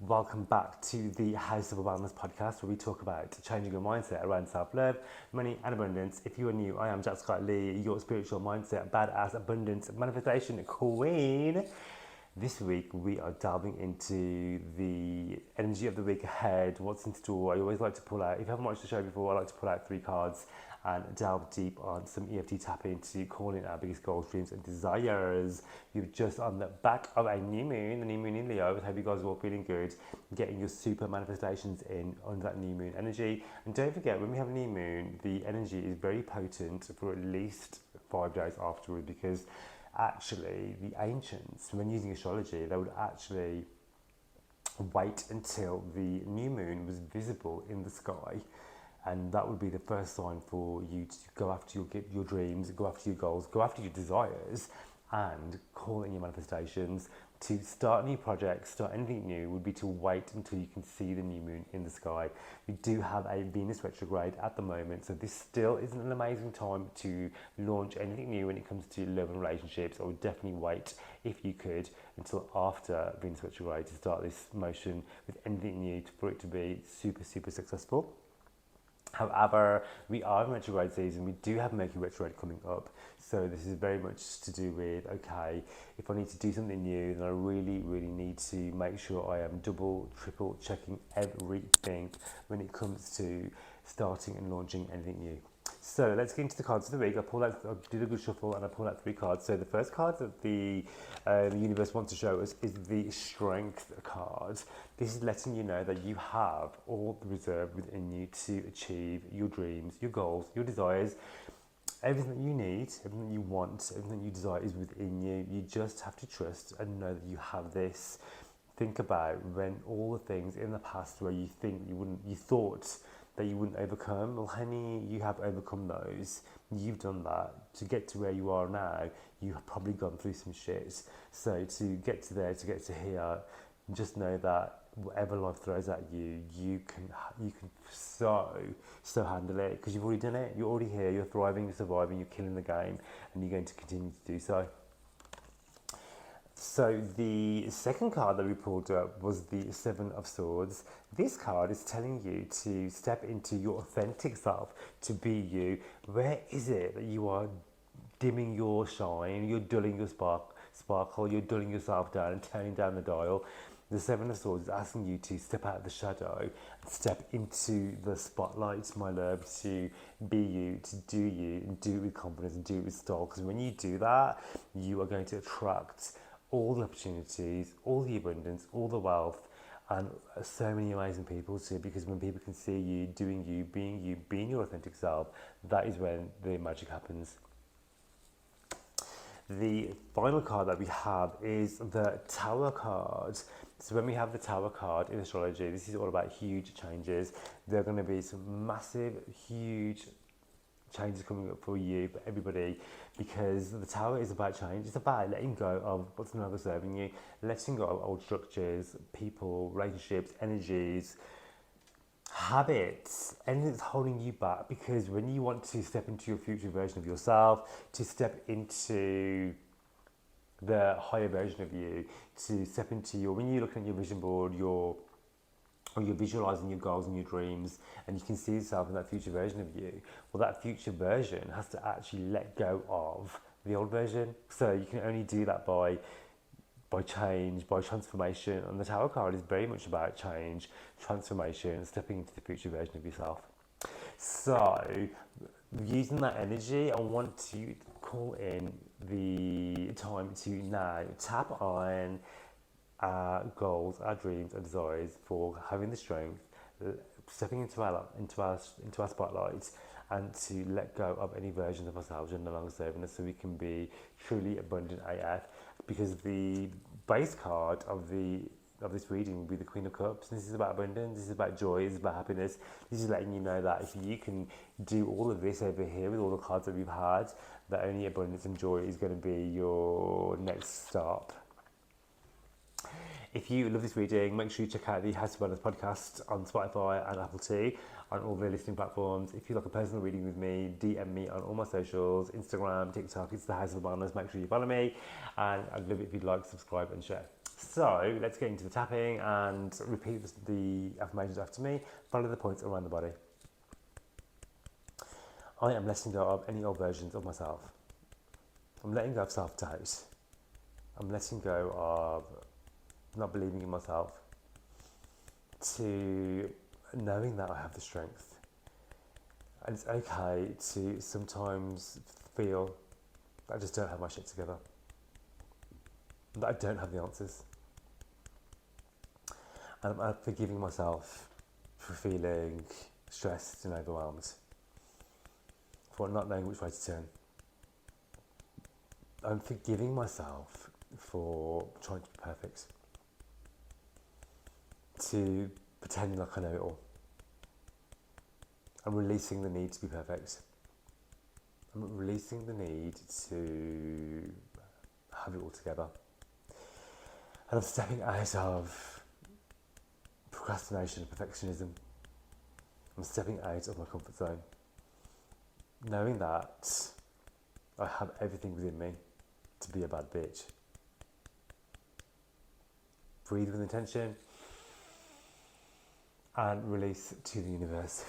Welcome back to the Hause of Wellness Podcast, where we talk about changing your mindset around self-love, money and abundance. If you are new, I am Jack Scott Lee, your spiritual mindset, badass, abundance, manifestation queen. This week we are delving into the energy of the week ahead, what's in store. I always like to pull out, if you haven't watched the show before, I like to pull out 3 cards and delve deep on some EFT tapping to call in our biggest goals, dreams and desires. You're just on the back of a new moon, the new moon in Leo. I hope you guys are all feeling good, getting your super manifestations in on that new moon energy. And don't forget, when we have a new moon, the energy is very potent for at least 5 days afterwards, because actually the ancients, when using astrology, they would actually wait until the new moon was visible in the sky, and that would be the first sign for you to go after your dreams, go after your goals, go after your desires, and call in your manifestations. To start new projects, start anything new, would be to wait until you can see the new moon in the sky. We do have a Venus retrograde at the moment, so this still isn't an amazing time to launch anything new when it comes to love and relationships. I would definitely wait, if you could, until after Venus retrograde to start this motion with anything new for it to be super, super successful. However, we are in retrograde season. We do have Mercury retrograde coming up. So this is very much to do with, okay, if I need to do something new, then I really, really need to make sure I am double, triple checking everything when it comes to starting and launching anything new. So let's get into the cards of the week. I did a good shuffle and I pulled out 3 cards. So the first card that the universe wants to show us is the Strength card. This is letting you know that you have all the reserve within you to achieve your dreams, your goals, your desires. Everything that you need, everything that you want, everything that you desire is within you. You just have to trust and know that you have this. Think about when all the things in the past where you thought that you wouldn't overcome. Well, honey, you have overcome those. You've done that. To get to where you are now, you have probably gone through some shit. So to get to there, to get to here, just know that whatever life throws at you, you can so handle it, because you've already done it. You're already here. You're thriving. You're surviving. You're killing the game, and you're going to continue to do so. So the second card that we pulled up was the 7 of Swords. This card is telling you to step into your authentic self, to be you. Where is it that you are dimming your shine, you're dulling your sparkle, you're dulling yourself down and turning down the dial? The 7 of Swords is asking you to step out of the shadow and step into the spotlight, my love, to be you, to do you, and do it with confidence and do it with style. Because when you do that, you are going to attract all the opportunities, all the abundance, all the wealth, and so many amazing people too, because when people can see you, doing you, being your authentic self, that is when the magic happens. The final card that we have is the Tower card. So when we have the Tower card in astrology, this is all about huge changes. There are going to be some massive, huge changes coming up for you, for everybody, because the Tower is about change. It's about letting go of what's no longer serving you, letting go of old structures, people, relationships, energies, habits, anything that's holding you back. Because when you want to step into your future version of yourself, to step into the higher version of you, to step into when you're looking at your vision board, or you're visualizing your goals and your dreams, and you can see yourself in that future version of you, well, that future version has to actually let go of the old version. So you can only do that by change, by transformation. And the Tower card is very much about change, transformation, stepping into the future version of yourself. So using that energy, I want to call in the time to now tap on our goals, our dreams, our desires, for having the strength, stepping into our spotlight, and to let go of any versions of ourselves that are no longer serving us, so we can be truly abundant AF. Because the base card of this reading will be the Queen of Cups. This is about abundance, this is about joy, this is about happiness. This is letting you know that if you can do all of this over here with all the cards that we've had, that only abundance and joy is going to be your next stop. If you love this reading, make sure you check out the Hause of Wellness Podcast on Spotify and Apple Tea, on all the listening platforms. If you like a personal reading with me, DM me on all my socials, Instagram, TikTok, it's the Hause of Wellness. Make sure you follow me, and I'd love it if you'd like, subscribe and share. So let's get into the tapping and repeat the affirmations after me. Follow the points around the body. I am letting go of any old versions of myself. I'm letting go of self-doubt. I'm letting go of not believing in myself, to knowing that I have the strength. And it's okay to sometimes feel that I just don't have my shit together, that I don't have the answers. And I'm forgiving myself for feeling stressed and overwhelmed, for not knowing which way to turn. I'm forgiving myself for trying to be perfect, to pretending like I know it all. I'm releasing the need to be perfect. I'm releasing the need to have it all together. And I'm stepping out of procrastination and perfectionism. I'm stepping out of my comfort zone, knowing that I have everything within me to be a bad bitch. Breathe with intention and release to the universe.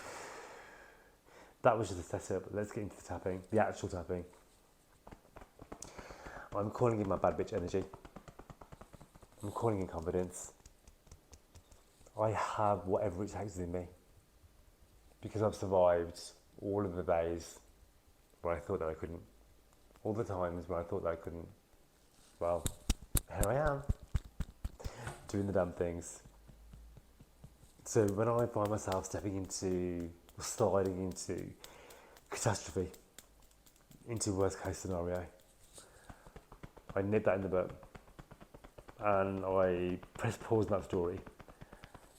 That was just a setup. Let's get into the tapping, the actual tapping. I'm calling in my bad bitch energy. I'm calling in confidence. I have whatever it takes in me, because I've survived all of the days where I thought that I couldn't, all the times where I thought that I couldn't. Well, here I am, doing the damn things. So when I find myself sliding into catastrophe, into worst case scenario, I nip that in the bud and I press pause on that story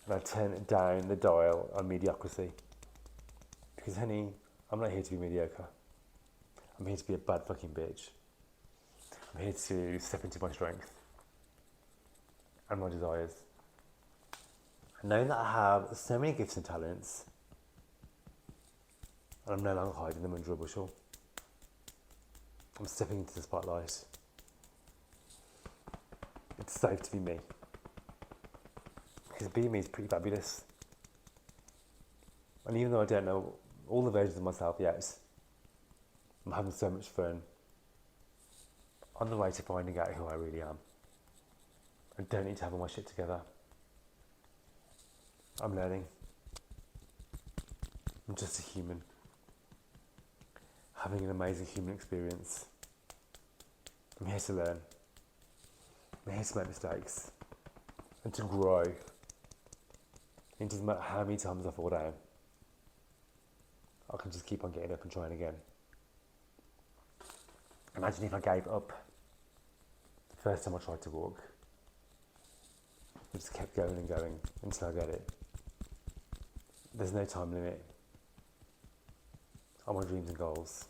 and I turn down the dial on mediocrity. Because honey, I'm not here to be mediocre. I'm here to be a bad fucking bitch. I'm here to step into my strength and my desires. And knowing that I have so many gifts and talents, and I'm no longer hiding them under a bushel. I'm stepping into the spotlight. It's safe to be me. Because being me is pretty fabulous. And even though I don't know all the versions of myself yet, I'm having so much fun on the way to finding out who I really am. I don't need to have all my shit together. I'm learning. I'm just a human, having an amazing human experience. I'm here to learn. I'm here to make mistakes and to grow. It doesn't matter how many times I fall down. I can just keep on getting up and trying again. Imagine if I gave up the first time I tried to walk. I just kept going and going until I got it. There's no time limit on my dreams and goals.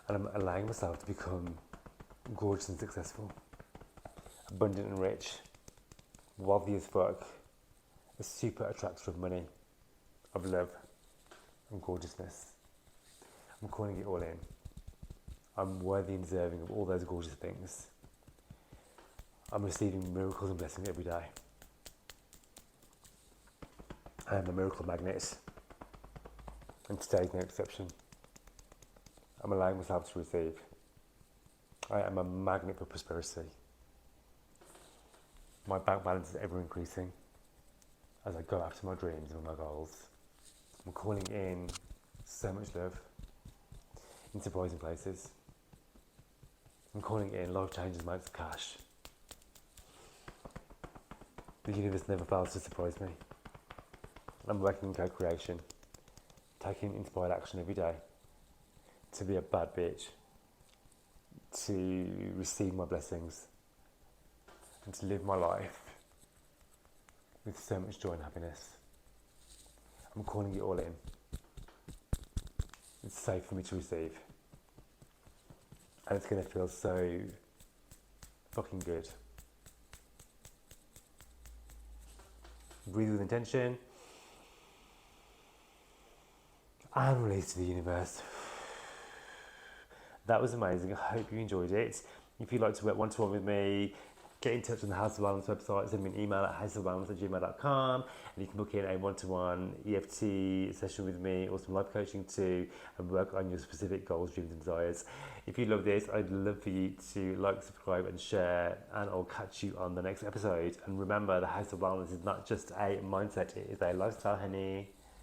And I'm allowing myself to become gorgeous and successful, abundant and rich, wealthy as fuck, a super attractor of money, of love and gorgeousness. I'm calling it all in. I'm worthy and deserving of all those gorgeous things. I'm receiving miracles and blessings every day. I am a miracle magnet, and today's no exception. I'm allowing myself to receive. I am a magnet for prosperity. My bank balance is ever increasing as I go after my dreams and my goals. I'm calling in so much love in surprising places. I'm calling in life-changing amounts of cash. The universe never fails to surprise me. I'm working in co-creation, taking inspired action every day to be a bad bitch, to receive my blessings, and to live my life with so much joy and happiness. I'm calling it all in. It's safe for me to receive. And it's going to feel so fucking good. Breathe with intention. And release to the universe. That was amazing. I hope you enjoyed it. If you'd like to work one-to-one with me, get in touch on the Hause of Wellness website, send me an email at houseofwellness@gmail.com, and you can book in a one-to-one EFT session with me or some life coaching too, and work on your specific goals, dreams and desires. If you love this, I'd love for you to like, subscribe and share, and I'll catch you on the next episode. And remember, the Hause of Wellness is not just a mindset, it is a lifestyle, honey.